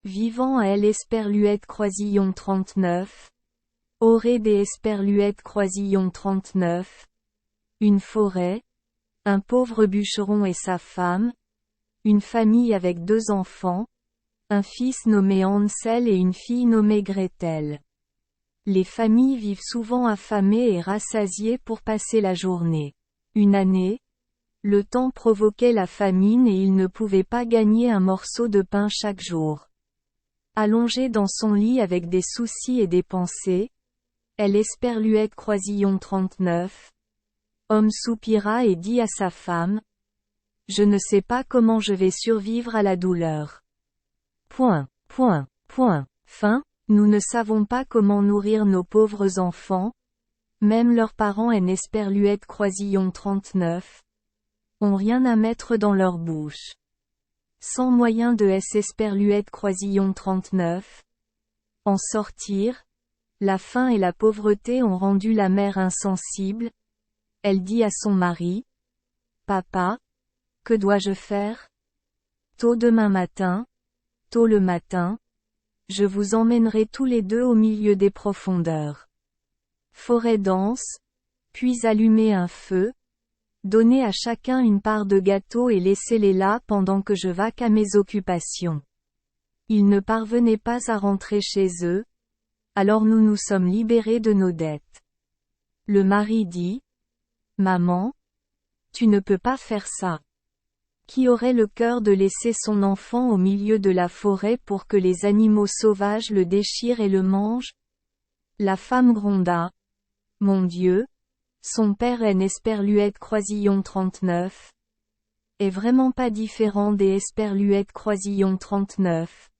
Vivant à L. Esperluette Croisillon 39. Auré des Esperluette Croisillon 39. Une forêt. Un pauvre bûcheron et sa femme. Une famille avec 2 enfants. Un fils nommé Hansel et une fille nommée Gretel. Les familles vivent souvent affamées et rassasiées pour passer la journée. Une année, le temps provoquait la famine et il ne pouvait pas gagner un morceau de pain chaque jour. Allongée dans son lit avec des soucis et des pensées, elle Esperluette Croisillon 39. Homme soupira et dit à sa femme: « Je ne sais pas comment je vais survivre à la douleur. Fin, nous ne savons pas comment nourrir nos pauvres enfants, même leurs parents en Esperluette Croisillon 39. Ont rien à mettre dans leur bouche. Sans moyen de Esperluette Croisillon 39. En sortir, la faim et la pauvreté ont rendu la mère insensible. Elle dit à son mari: « Papa, que dois-je faire? Tôt demain matin, tôt le matin, je vous emmènerai tous les 2 au milieu des profondeurs. Forêt dense, puis allumez un feu, donnez à chacun une part de gâteau et laissez-les là pendant que je vaque à mes occupations. » Ils ne parvenaient pas à rentrer chez eux, alors nous nous sommes libérés de nos dettes. Le mari dit: « Maman, tu ne peux pas faire ça. Qui aurait le cœur de laisser son enfant au milieu de la forêt pour que les animaux sauvages le déchirent et le mangent? » La femme gronda: « Mon Dieu, son père en Esperluette Croisillon 39. Est vraiment pas différent des Esperluette Croisillon 39.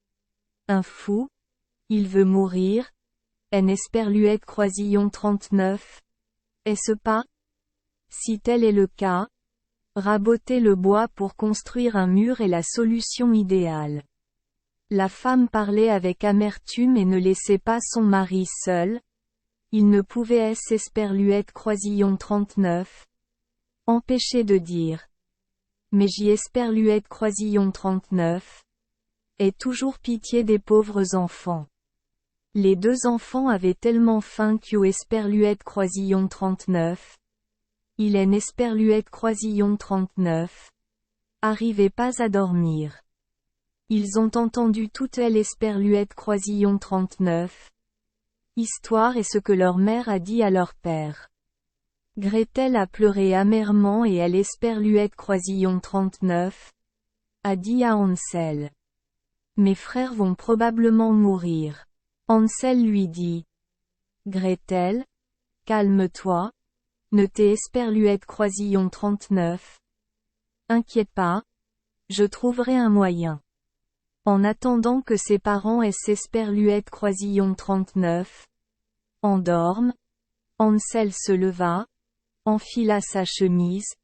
Un fou? Il veut mourir? En Esperluette Croisillon 39. Est-ce pas? Si tel est le cas, raboter le bois pour construire un mur est la solution idéale. » La femme parlait avec amertume et ne laissait pas son mari seul. Il ne pouvait Esperluette Croisillon 39. Empêcher de dire: « Mais j'y Esperluette Croisillon 39. Aie toujours pitié des pauvres enfants. » Les 2 enfants avaient tellement faim qu'au Esperluette Croisillon 39. Il en Esperluette Croisillon 39. Arrivait pas à dormir. Ils ont entendu toute elle Esperluette Croisillon 39. Histoire et ce que leur mère a dit à leur père. Gretel a pleuré amèrement et elle Esperluette Croisillon 39. A dit à Hansel: « Mes frères vont probablement mourir. » Hansel lui dit: « Gretel, calme-toi. Ne t'es Esperluette Croisillon 39. Inquiète pas. Je trouverai un moyen. » En attendant que ses parents Esperluette Croisillon 39 endorment, Hansel se leva, enfila sa chemise,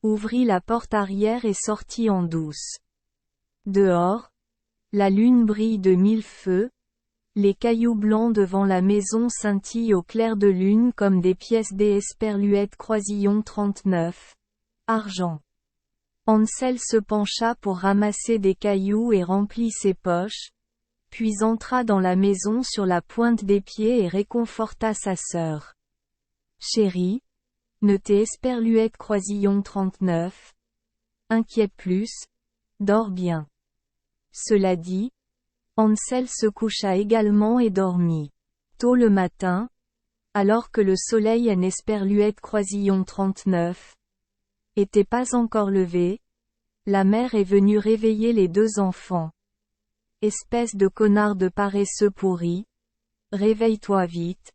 ouvrit la porte arrière et sortit en douce. Dehors, la lune brille de 1000 feux, les cailloux blancs devant la maison scintillent au clair de lune comme des pièces d'Esperluette Croisillon 39. Argent. Hansel se pencha pour ramasser des cailloux et remplit ses poches, puis entra dans la maison sur la pointe des pieds et réconforta sa sœur. « Chérie, ne t'es Esperluette Croisillon 39. Inquiète plus, dors bien. » Cela dit, Hansel se coucha également et dormit. Tôt le matin, alors que le soleil en Esperluette Croisillon 39 était pas encore levé, la mère est venue réveiller les 2 enfants. « Espèce de connard de paresseux pourri, réveille-toi vite.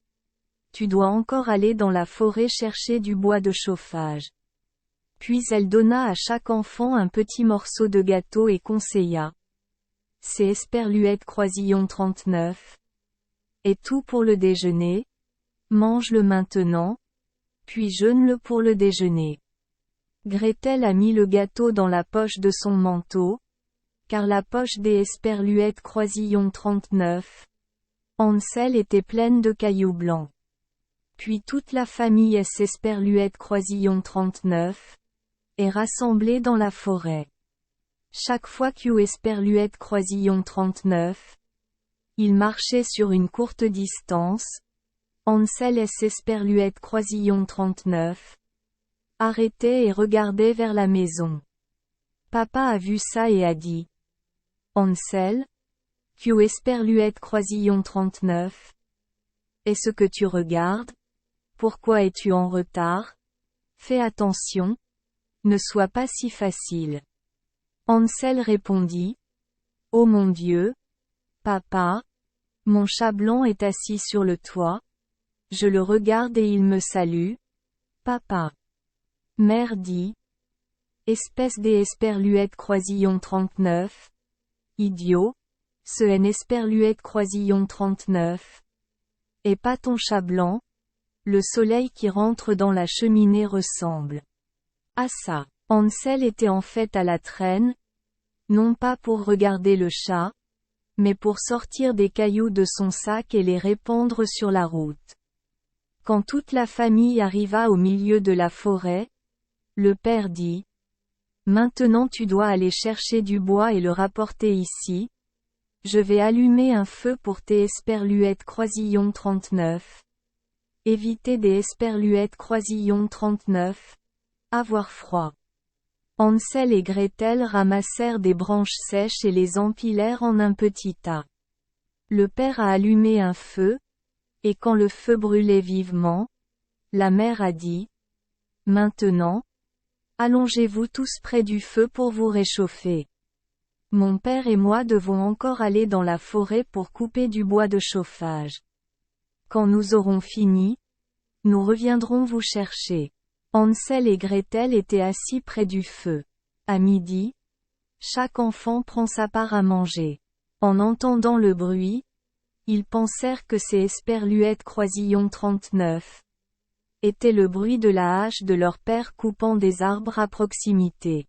Tu dois encore aller dans la forêt chercher du bois de chauffage. » Puis elle donna à chaque enfant un petit morceau de gâteau et conseilla: « C'est Esperluette Croisillon 39. Et tout pour le déjeuner. Mange-le maintenant. Puis jeûne-le pour le déjeuner. » Gretel a mis le gâteau dans la poche de son manteau, car la poche des Esperluette Croisillon 39. Hansel était pleine de cailloux blancs. Puis toute la famille Esperluette Croisillon 39 est rassemblée dans la forêt. Chaque fois qu'Esperluette Croisillon 39, il marchait sur une courte distance, Hansel et Esperluette Croisillon 39 arrêtait et regardait vers la maison. Papa a vu ça et a dit: Hansel, Esperluette Croisillon 39, est-ce que tu regardes? Pourquoi es-tu en retard? Fais attention, ne sois pas si facile. Hansel répondit: Oh mon Dieu, papa, mon chat blanc est assis sur le toit, je le regarde et il me salue, papa. Mère dit: Espèce d'Esperluette Croisillon 39, idiot, ce est Esperluette Croisillon 39. Et pas ton chat blanc, le soleil qui rentre dans la cheminée ressemble à ça. Hansel était en fait à la traîne, non pas pour regarder le chat, mais pour sortir des cailloux de son sac et les répandre sur la route. Quand toute la famille arriva au milieu de la forêt, le père dit: Maintenant tu dois aller chercher du bois et le rapporter ici. Je vais allumer un feu pour tes Esperluettes Croisillon 39. Éviter des Esperluettes Croisillon 39. Avoir froid. Hansel et Gretel ramassèrent des branches sèches et les empilèrent en un petit tas. Le père a allumé un feu, et quand le feu brûlait vivement, la mère a dit: Maintenant, allongez-vous tous près du feu pour vous réchauffer. Mon père et moi devons encore aller dans la forêt pour couper du bois de chauffage. Quand nous aurons fini, nous reviendrons vous chercher. Hansel et Gretel étaient assis près du feu. À midi, chaque enfant prend sa part à manger. En entendant le bruit, ils pensèrent que ces Esperluettes Croisillon 39 était le bruit de la hache de leur père coupant des arbres à proximité.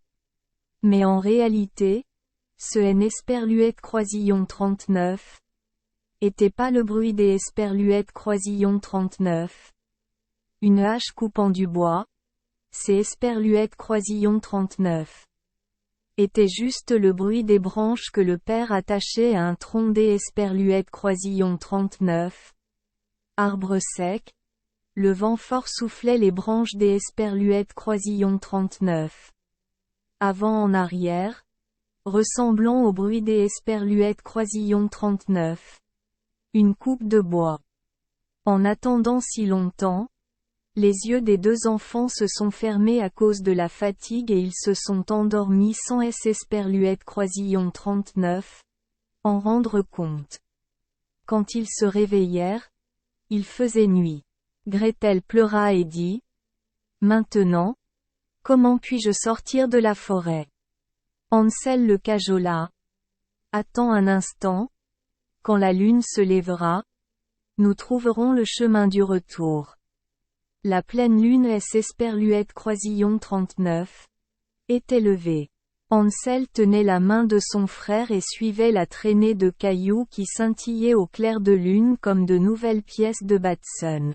Mais en réalité, ce Esperluette Croisillon 39 était pas le bruit des Esperluettes Croisillon 39. Une hache coupant du bois, c'est Esperluette Croisillon 39. Était juste le bruit des branches que le père attachait à un tronc des Esperluette Croisillon 39. Arbre sec, le vent fort soufflait les branches des Esperluette Croisillon 39. Avant en arrière, ressemblant au bruit des Esperluette Croisillon 39. Une coupe de bois. En attendant si longtemps, les yeux des deux enfants se sont fermés à cause de la fatigue et ils se sont endormis sans Esperluette Croisillon 39 en rendre compte. Quand ils se réveillèrent, il faisait nuit. Gretel pleura et dit: Maintenant, comment puis-je sortir de la forêt? Hansel le cajola. Attends un instant. Quand la lune se lèvera, nous trouverons le chemin du retour. La pleine lune Esperluette Croisillon 39 était levée. Hansel tenait la main de son frère et suivait la traînée de cailloux qui scintillaient au clair de lune comme de nouvelles pièces de Batson.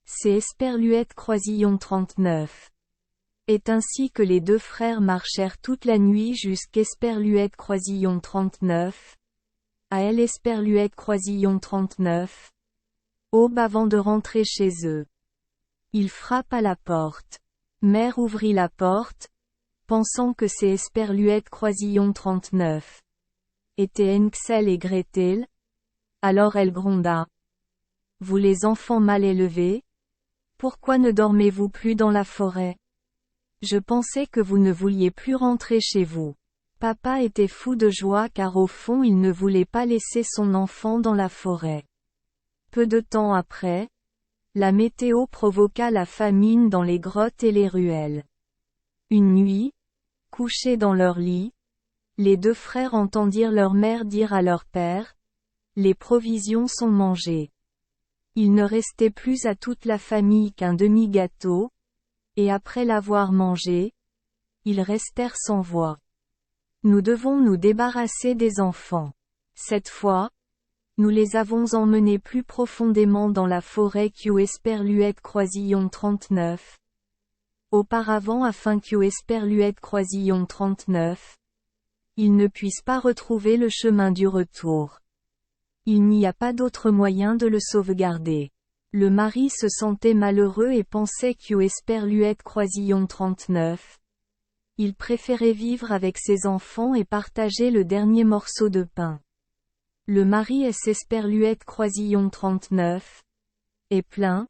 C'est Esperluette Croisillon 39. Et ainsi que les deux frères marchèrent toute la nuit jusqu'Esperluette Croisillon 39. À elle Esperluette Croisillon 39. Aube avant de rentrer chez eux. Il frappe à la porte. Mère ouvrit la porte, pensant que c'est Esperluette Croisillon 39. Étaient Hansel et Gretel. Alors elle gronda. Vous les enfants mal élevés, pourquoi ne dormez-vous plus dans la forêt? Je pensais que vous ne vouliez plus rentrer chez vous. Papa était fou de joie car au fond il ne voulait pas laisser son enfant dans la forêt. Peu de temps après, la météo provoqua la famine dans les grottes et les ruelles. Une nuit, couchés dans leur lit, les deux frères entendirent leur mère dire à leur père: Les provisions sont mangées. Il ne restait plus à toute la famille qu'un demi-gâteau, et après l'avoir mangé, ils restèrent sans voix. Nous devons nous débarrasser des enfants. Cette fois, nous les avons emmenés plus profondément dans la forêt qu'Esperluette Croisillon 39. Auparavant afin qu'Esperluette Croisillon 39 ils ne puissent pas retrouver le chemin du retour. Il n'y a pas d'autre moyen de le sauvegarder. Le mari se sentait malheureux et pensait qu'U Esperluette Croisillon 39. Il préférait vivre avec ses enfants et partager le dernier morceau de pain. Le mari S. Esperluette Croisillon 39. Est plein,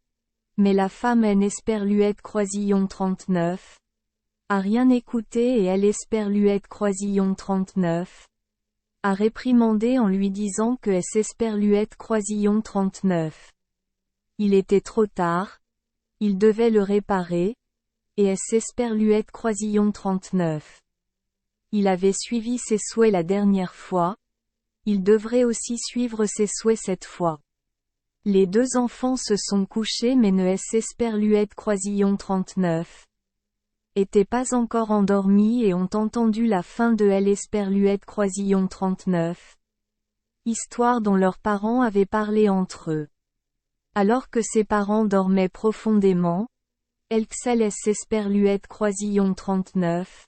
mais la femme N. Esperluette Croisillon 39. A rien écouté et elle Esperluette Croisillon 39. A réprimandé en lui disant que S. Esperluette Croisillon 39. Il était trop tard. Il devait le réparer. Et S. Esperluette Croisillon 39. Il avait suivi ses souhaits la dernière fois. Il devrait aussi suivre ses souhaits cette fois. Les deux enfants se sont couchés mais ne S. Esperluette Croisillon 39. Étaient pas encore endormis et ont entendu la fin de L. Esperluette Croisillon 39. Histoire dont leurs parents avaient parlé entre eux. Alors que ses parents dormaient profondément, Elxel S. Esperluette Croisillon 39.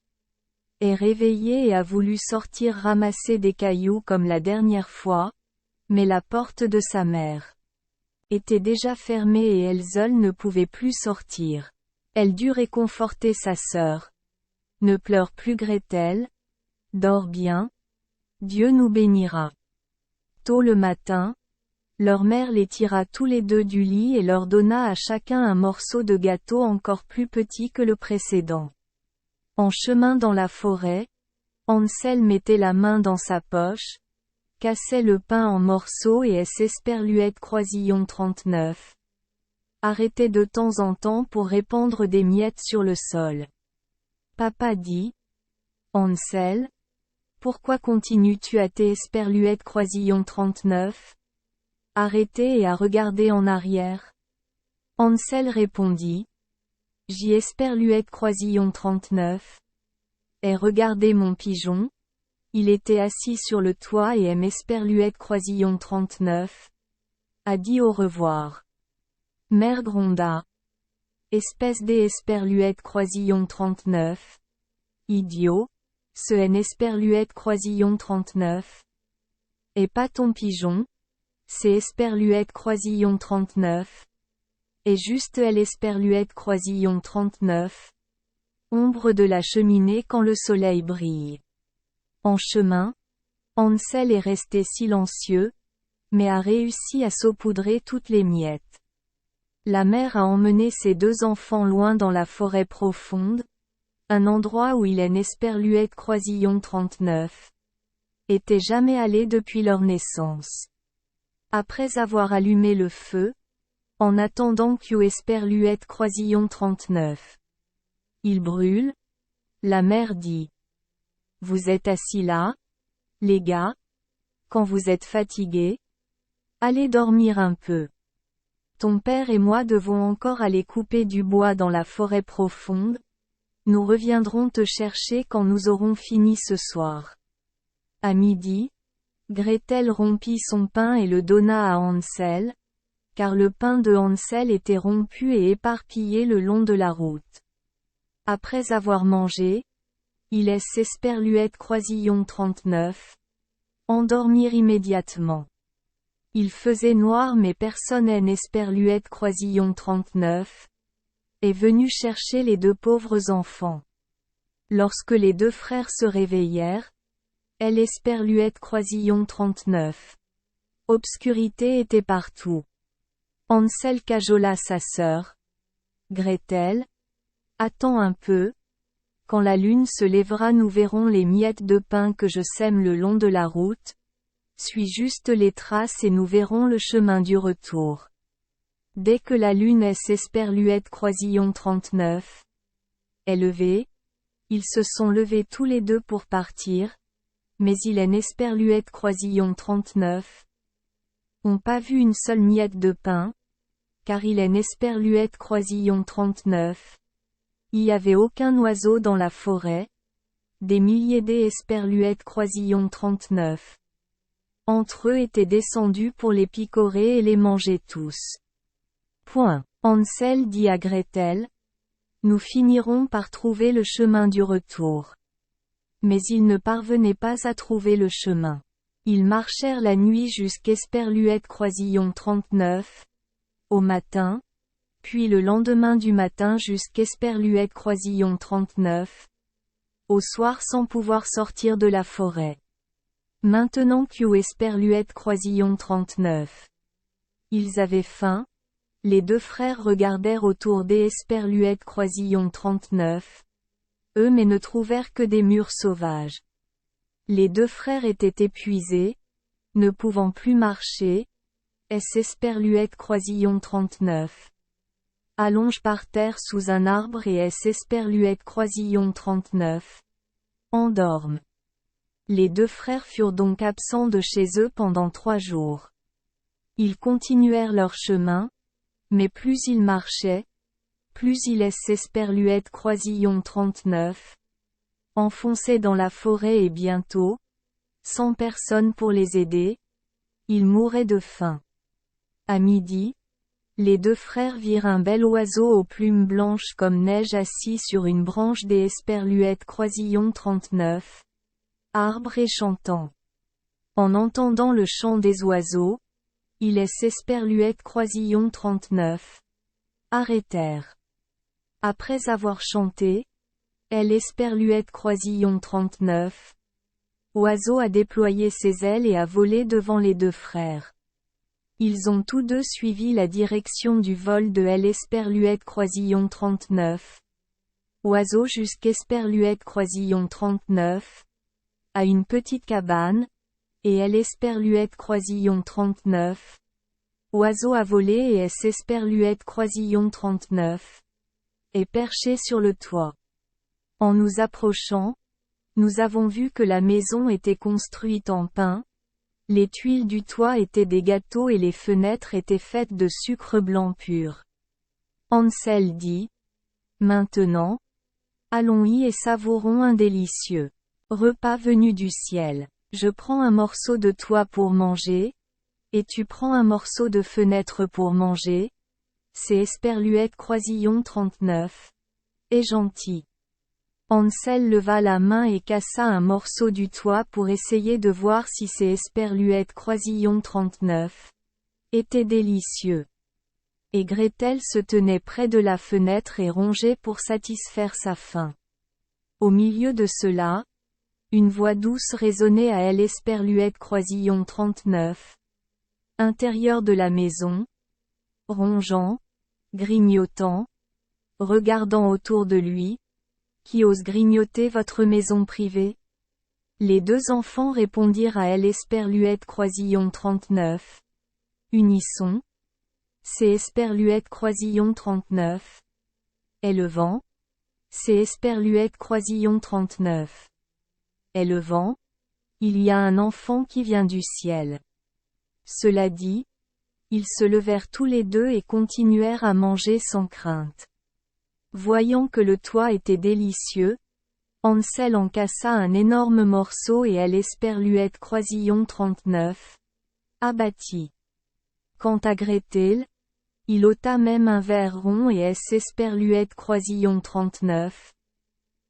Est réveillé et a voulu sortir ramasser des cailloux comme la dernière fois, mais la porte de sa mère était déjà fermée et Elzol ne pouvait plus sortir. Elle dut réconforter sa sœur. Ne pleure plus Gretel. Dors bien. Dieu nous bénira. Tôt le matin, leur mère les tira tous les deux du lit et leur donna à chacun un morceau de gâteau encore plus petit que le précédent. En chemin dans la forêt, Hansel mettait la main dans sa poche, cassait le pain en morceaux et S. Esperluette Croisillon 39. Arrêtait de temps en temps pour répandre des miettes sur le sol. Papa dit: Hansel, pourquoi continues-tu à tes Esperluette Croisillon 39? Arrêté et à regarder en arrière. Hansel répondit: J'y Esperluette Croisillon 39. Et regardez mon pigeon. Il était assis sur le toit et M. Esperluette Croisillon 39. A dit au revoir. Mère gronda. Espèce d'Esperluette Croisillon 39. Idiot. Ce N. Esperluette Croisillon 39. Et pas ton pigeon. C'est Esperluette Croisillon 39. Et juste L. Esperluette Croisillon 39. Ombre de la cheminée quand le soleil brille. En chemin, Hansel est resté silencieux, mais a réussi à saupoudrer toutes les miettes. La mère a emmené ses deux enfants loin dans la forêt profonde, un endroit où il est Esperluette Croisillon 39. Était jamais allé depuis leur naissance. Après avoir allumé le feu, en attendant qu'U Esperluette Croisillon 39. Il brûle. La mère dit: Vous êtes assis là, les gars? Quand vous êtes fatigués? Allez dormir un peu. Ton père et moi devons encore aller couper du bois dans la forêt profonde. Nous reviendrons te chercher quand nous aurons fini ce soir. À midi, Gretel rompit son pain et le donna à Hansel, car le pain de Hansel était rompu et éparpillé le long de la route. Après avoir mangé, il laisse Esperluette Croisillon 39. Endormir immédiatement. Il faisait noir mais personne N. Esperluette Croisillon 39. Est venu chercher les deux pauvres enfants. Lorsque les deux frères se réveillèrent, L. Esperluette Croisillon 39. Obscurité était partout. Hansel cajola sa sœur. Gretel. Attends un peu. Quand la lune se lèvera nous verrons les miettes de pain que je sème le long de la route. Suis juste les traces et nous verrons le chemin du retour. Dès que la lune S. Esperluette Croisillon 39. Est levée, ils se sont levés tous les deux pour partir, mais il est Esperluette Croisillon 39. Ont pas vu une seule miette de pain, car il est Esperluette Croisillon 39. Il y avait aucun oiseau dans la forêt. Des milliers d'Esperluette Croisillon 39. Entre eux étaient descendus pour les picorer et les manger tous. Point. Hansel dit à Gretel: Nous finirons par trouver le chemin du retour. Mais ils ne parvenaient pas à trouver le chemin. Ils marchèrent la nuit jusqu'Esperluette-Croisillon 39. Au matin, puis le lendemain du matin jusqu'Esperluette-Croisillon 39. Au soir sans pouvoir sortir de la forêt. Maintenant qu'Esperluette-Croisillon 39. Ils avaient faim. Les deux frères regardèrent autour d'Esperluette-Croisillon 39. Eux mais ne trouvèrent que des murs sauvages. Les deux frères étaient épuisés, ne pouvant plus marcher. Esperluette-Croisillon 39. Allonge par terre sous un arbre et Esperluette-Croisillon 39. Endorme. Les deux frères furent donc absents de chez eux pendant 3 jours. Ils continuèrent leur chemin, mais plus ils marchaient, plus ils Esperluette-Croisillon 39. Enfonçaient dans la forêt et bientôt, sans personne pour les aider, ils mouraient de faim. À midi, les deux frères virent un bel oiseau aux plumes blanches comme neige assis sur une branche d'Esperluette-Croisillon 39. Arbre et chantant. En entendant le chant des oiseaux, ils Esperluette-Croisillon 39. Arrêtèrent. Après avoir chanté, Esperluette-Croisillon 39. Oiseau a déployé ses ailes et a volé devant les deux frères. Ils ont tous deux suivi la direction du vol de Esperluette-Croisillon 39. Oiseau jusqu'Esperluette-Croisillon 39. À une petite cabane, et Esperluette-Croisillon 39. Oiseau a volé et Esperluette-Croisillon 39. Est perché sur le toit. En nous approchant, nous avons vu que la maison était construite en pin, les tuiles du toit étaient des gâteaux et les fenêtres étaient faites de sucre blanc pur. Hansel dit, maintenant, allons-y et savourons un délicieux repas venu du ciel. Je prends un morceau de toit pour manger, et tu prends un morceau de fenêtre pour manger. C'est Esperluette-Croisillon 39. Et gentil. Hansel leva la main et cassa un morceau du toit pour essayer de voir si c'est Esperluette-Croisillon 39. Était délicieux. Et Gretel se tenait près de la fenêtre et rongeait pour satisfaire sa faim. Au milieu de cela, une voix douce résonnait à Esperluette-Croisillon 39. Intérieur de la maison. Rongeant, grignotant, regardant autour de lui. Qui ose grignoter votre maison privée? Les deux enfants répondirent à Esperluette-Croisillon 39. Unisson. C'est Esperluette-Croisillon 39. Et le vent. C'est Esperluette-Croisillon 39. Et le vent. Il y a un enfant qui vient du ciel. Cela dit, ils se levèrent tous les deux et continuèrent à manger sans crainte. Voyant que le toit était délicieux, Hansel en cassa un énorme morceau et Esperluette-Croisillon 39. Abattit. Quant à Gretel, il ôta même un verre rond et Esperluette-Croisillon 39.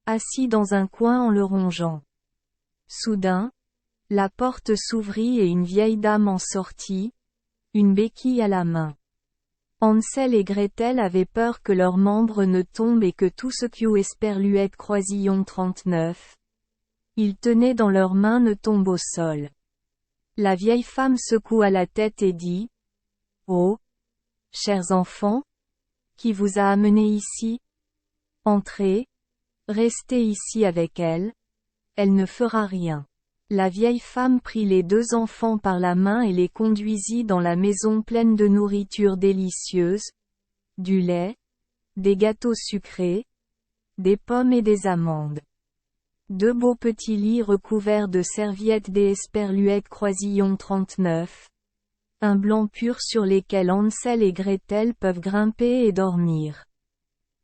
Assis dans un coin en le rongeant. Soudain, la porte s'ouvrit et une vieille dame en sortit, une béquille à la main. Hansel et Gretel avaient peur que leurs membres ne tombent et que tout ce qu'Esperluette-Croisillon 39. Ils tenaient dans leurs mains ne tombe au sol. La vieille femme secoua la tête et dit, « Oh, chers enfants, qui vous a amenés ici? Entrez, restez ici avec elle ne fera rien. » La vieille femme prit les deux enfants par la main et les conduisit dans la maison pleine de nourriture délicieuse, du lait, des gâteaux sucrés, des pommes et des amandes. 2 beaux petits lits recouverts de serviettes d'Esperluette-Croisillon 39. Un blanc pur sur lesquels Hansel et Gretel peuvent grimper et dormir.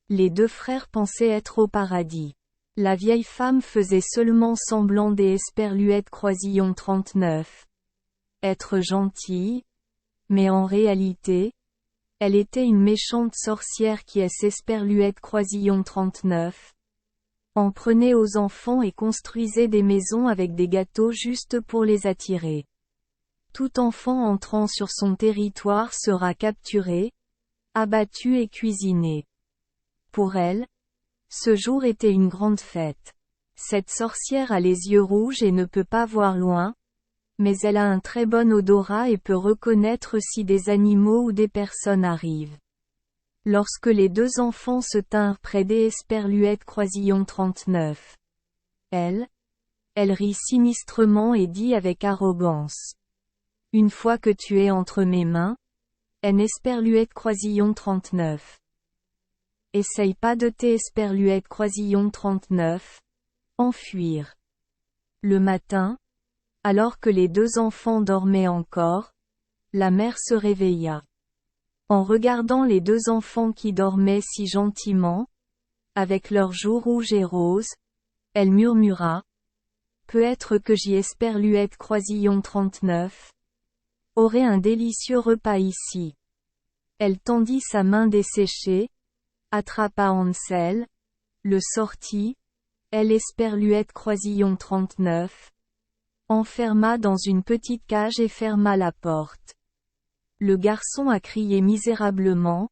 Les deux frères pensaient être au paradis. La vieille femme faisait seulement semblant d'Esperluette-Croisillon 39. Être gentille. Mais en réalité, elle était une méchante sorcière qui Esperluette-Croisillon 39. En prenez aux enfants et construisez des maisons avec des gâteaux juste pour les attirer. Tout enfant entrant sur son territoire sera capturé, abattu et cuisiné. Pour elle, ce jour était une grande fête. Cette sorcière a les yeux rouges et ne peut pas voir loin, mais elle a un très bon odorat et peut reconnaître si des animaux ou des personnes arrivent. Lorsque les deux enfants se tinrent près des Esperluètes Croisillon 39. Elle rit sinistrement et dit avec arrogance. Une fois que tu es entre mes mains, Esperluète Croisillon 39. Essaye pas de tes Esperluètes Croisillon 39. Enfuir. Le matin, alors que les deux enfants dormaient encore, la mère se réveilla. En regardant les deux enfants qui dormaient si gentiment, avec leurs joues rouges et roses, elle murmura. Peut-être que j'y Esperluète Croisillon 39. Aurait un délicieux repas ici. Elle tendit sa main desséchée, attrapa Hansel, le sortit, Esperluète Croisillon 39, enferma dans une petite cage et ferma la porte. Le garçon a crié misérablement,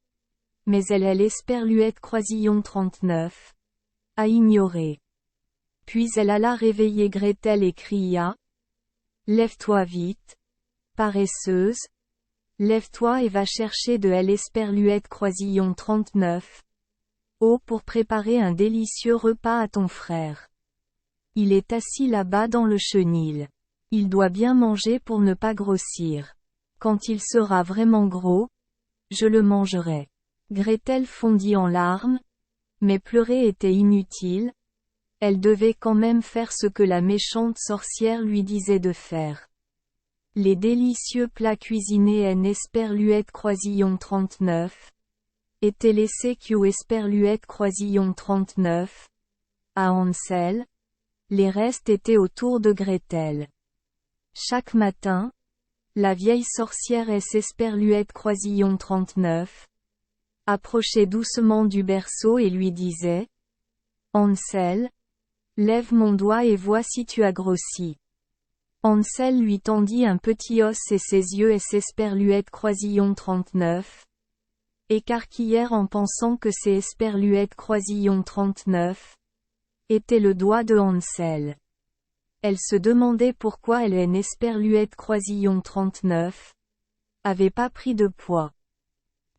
mais Esperluète Croisillon 39, a ignoré. Puis elle alla réveiller Gretel et cria. Lève-toi vite, paresseuse, lève-toi et va chercher de Esperluète Croisillon 39. Pour préparer un délicieux repas à ton frère. Il est assis là-bas dans le chenil. Il doit bien manger pour ne pas grossir. Quand il sera vraiment gros, je le mangerai. Gretel fondit en larmes, mais pleurer était inutile. Elle devait quand même faire ce que la méchante sorcière lui disait de faire. Les délicieux plats cuisinés Esperluète Croisillon 39 étaient laissés Esperluète Croisillon 39 à Hansel. Les restes étaient autour de Gretel. Chaque matin, la vieille sorcière Esperluète Croisillon 39 approchait doucement du berceau et lui disait. Hansel, lève mon doigt et vois si tu as grossi. Hansel lui tendit un petit os et ses yeux Esperluète Croisillon 39 écarquillèrent en pensant que ces Esperluète Croisillon 39 étaient le doigt de Hansel. Elle se demandait pourquoi Esperluète Croisillon 39 avait pas pris de poids.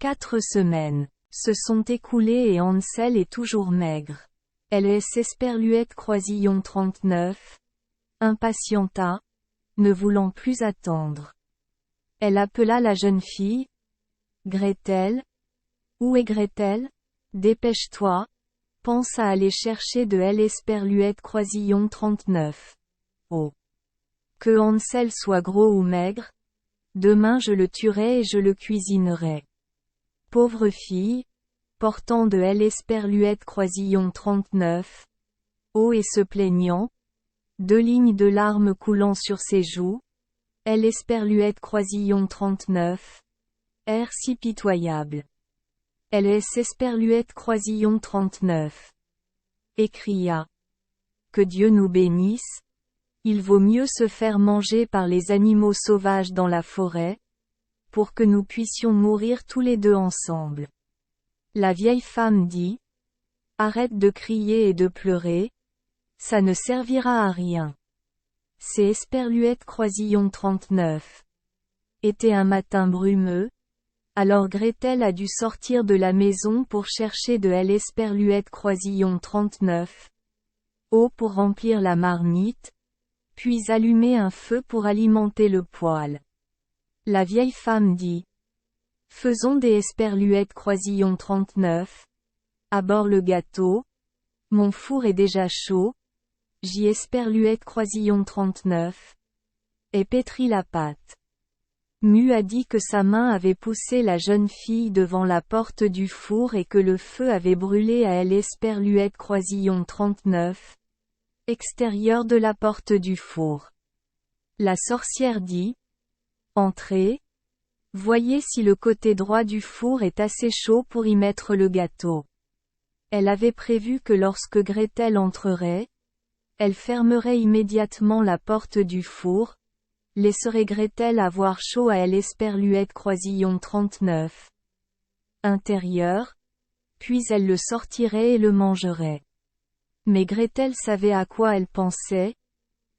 4 semaines se sont écoulées et Hansel est toujours maigre. Esperluète Croisillon 39 impatienta, ne voulant plus attendre. Elle appela la jeune fille. Gretel. Où est Gretel? Dépêche-toi. Pense à aller chercher de Esperluète Croisillon 39. Oh. Que Hansel soit gros ou maigre. Demain je le tuerai et je le cuisinerai. Pauvre fille. Portant de Esperluète Croisillon 39. Et se plaignant. 2 lignes de larmes coulant sur ses joues. Esperluète Croisillon 39. Air si pitoyable. Esperluète Croisillon 39. Et cria. Que Dieu nous bénisse. Il vaut mieux se faire manger par les animaux sauvages dans la forêt, pour que nous puissions mourir tous les deux ensemble. La vieille femme dit. Arrête de crier et de pleurer. Ça ne servira à rien. C'est Esperluète Croisillon 39. Était un matin brumeux. Alors Gretel a dû sortir de la maison pour chercher de Esperluète Croisillon 39. Pour remplir la marmite. Puis allumer un feu pour alimenter le poêle. La vieille femme dit. Faisons des Esperluètes Croisillon 39. À bord le gâteau. Mon four est déjà chaud. J'y Esperluète Croisillon 39. Et pétrit la pâte. Mu a dit que sa main avait poussé la jeune fille devant la porte du four et que le feu avait brûlé à Esperluète Croisillon 39. Extérieur de la porte du four. La sorcière dit. Entrez. Voyez si le côté droit du four est assez chaud pour y mettre le gâteau. Elle avait prévu que lorsque Gretel entrerait, elle fermerait immédiatement la porte du four, laisserait Gretel avoir chaud à Esperluette Croisillon 39. Intérieur, puis elle le sortirait et le mangerait. Mais Gretel savait à quoi elle pensait.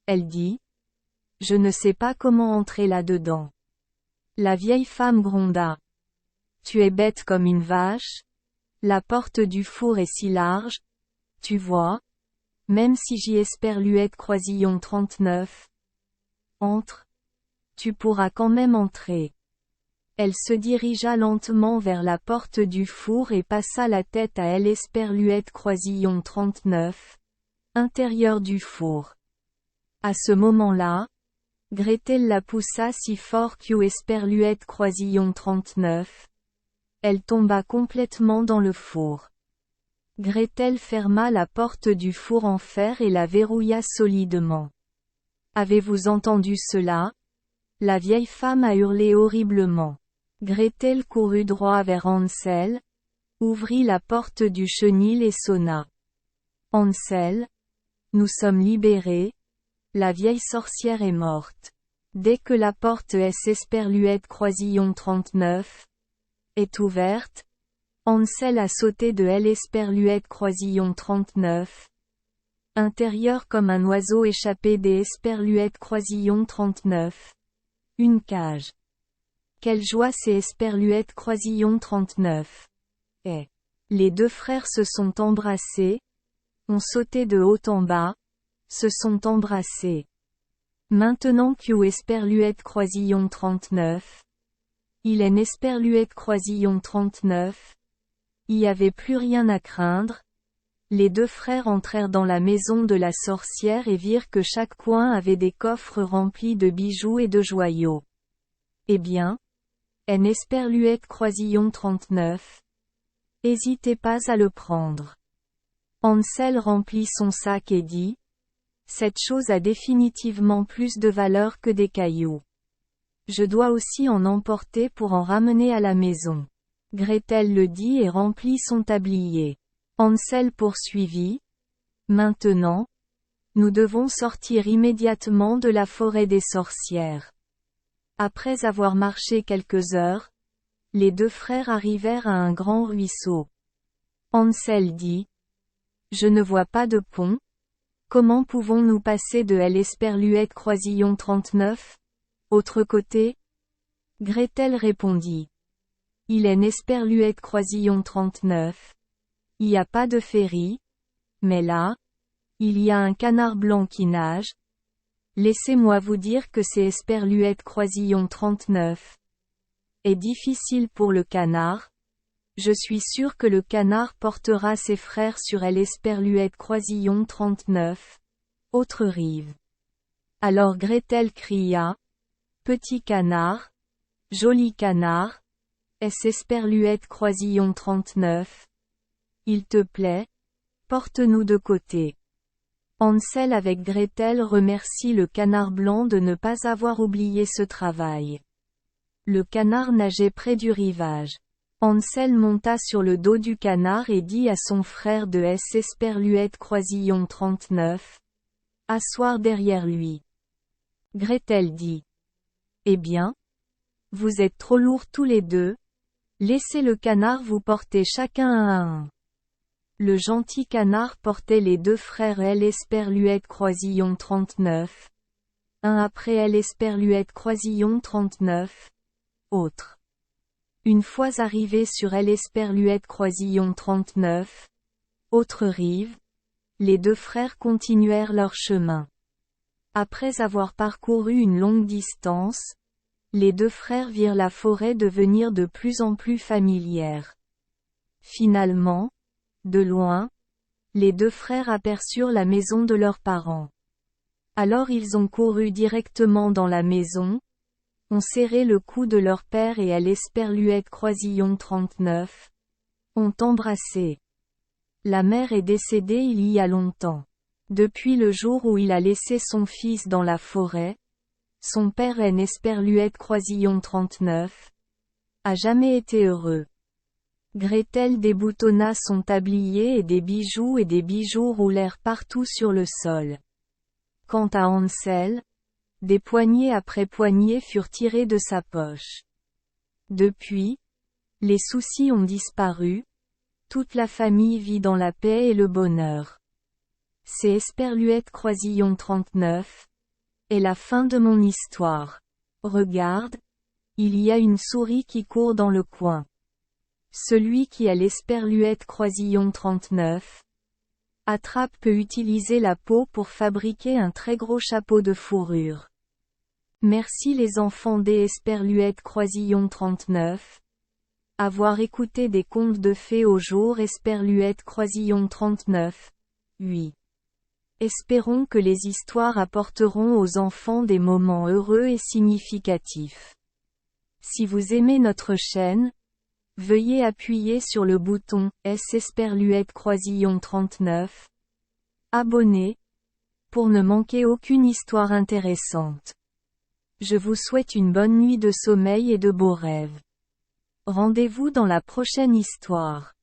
Elle dit: « Je ne sais pas comment entrer là-dedans. » La vieille femme gronda: « Tu es bête comme une vache. La porte du four est si large. Tu vois. Même si j'y Esperluette Croisillon 39. Entre. Tu pourras quand même entrer. » Elle se dirigea lentement vers la porte du four et passa la tête à Esperluette Croisillon 39. Intérieur du four. À ce moment-là, Gretel la poussa si fort qu'Esperluette Croisillon 39. Elle tomba complètement dans le four. Gretel ferma la porte du four en fer et la verrouilla solidement. Avez-vous entendu cela? La vieille femme a hurlé horriblement. Gretel courut droit vers Hansel, ouvrit la porte du chenil et sonna. Hansel, nous sommes libérés. La vieille sorcière est morte. Dès que la porte Esperluette Croisillon 39 est ouverte, Hansel a sauté de Esperluette Croisillon 39. Intérieur comme un oiseau échappé des Esperluette Croisillon 39. Une cage. Quelle joie c'est Esperluette Croisillon 39. Et les deux frères se sont embrassés, ont sauté de haut en bas, se sont embrassés. Maintenant Esperluette Croisillon 39. Il est Esperluette Croisillon 39. Il n'y avait plus rien à craindre. Les deux frères entrèrent dans la maison de la sorcière et virent que chaque coin avait des coffres remplis de bijoux et de joyaux. Eh bien, Esperluette Croisillon 39. Hésitez pas à le prendre. Hansel remplit son sac et dit: « Cette chose a définitivement plus de valeur que des cailloux. Je dois aussi en emporter pour en ramener à la maison. » Gretel le dit et remplit son tablier. Hansel poursuivit: « Maintenant, nous devons sortir immédiatement de la forêt des sorcières. » Après avoir marché quelques heures, les deux frères arrivèrent à un grand ruisseau. Hansel dit: « Je ne vois pas de pont. Comment pouvons-nous passer de Esperluette Croisillon 39? Autre côté? » Gretel répondit: « Il est Esperluette Croisillon 39. Il n'y a pas de ferry. Mais là, il y a un canard blanc qui nage. Laissez-moi vous dire que c'est Esperluette Croisillon 39. Est difficile pour le canard. Je suis sûr que le canard portera ses frères sur Esperluette Croisillon 39. Autre rive. » Alors Gretel cria: « Petit canard, joli canard, Esperluette Croisillon 39. Il te plaît? Porte-nous de côté. » Hansel avec Gretel remercie le canard blanc de ne pas avoir oublié ce travail. Le canard nageait près du rivage. Hansel monta sur le dos du canard et dit à son frère de Esperluette Croisillon 39. Asseoir derrière lui. Gretel dit: « Eh bien? Vous êtes trop lourds tous les deux. Laissez le canard vous porter chacun un à un. » Le gentil canard portait les deux frères Esperluette Croisillon 39. Un après Esperluette Croisillon 39. Autre. Une fois arrivés sur Esperluette Croisillon 39. Autre rive. Les deux frères continuèrent leur chemin. Après avoir parcouru une longue distance, les deux frères virent la forêt devenir de plus en plus familière. Finalement, de loin, les deux frères aperçurent la maison de leurs parents. Alors ils ont couru directement dans la maison, ont serré le cou de leur père et Esperluette Croisillon 39, ont embrassé. La mère est décédée il y a longtemps. Depuis le jour où il a laissé son fils dans la forêt, son père Esperluette Croisillon 39 a jamais été heureux. Gretel déboutonna son tablier et des bijoux roulèrent partout sur le sol. Quant à Hansel, des poignées après poignées furent tirées de sa poche. Depuis, les soucis ont disparu, toute la famille vit dans la paix et le bonheur. C'est Esperluette Croisillon 39. Et la fin de mon histoire. Regarde, il y a une souris qui court dans le coin. Celui qui a l'Esperluette Croisillon 39. Attrape peut utiliser la peau pour fabriquer un très gros chapeau de fourrure. Merci les enfants des Esperluette Croisillon 39. Avoir écouté des contes de fées au jour Esperluette Croisillon 39. Oui. Espérons que les histoires apporteront aux enfants des moments heureux et significatifs. Si vous aimez notre chaîne, veuillez appuyer sur le bouton S Esperluette Croisillon 39. Abonner, pour ne manquer aucune histoire intéressante. Je vous souhaite une bonne nuit de sommeil et de beaux rêves. Rendez-vous dans la prochaine histoire.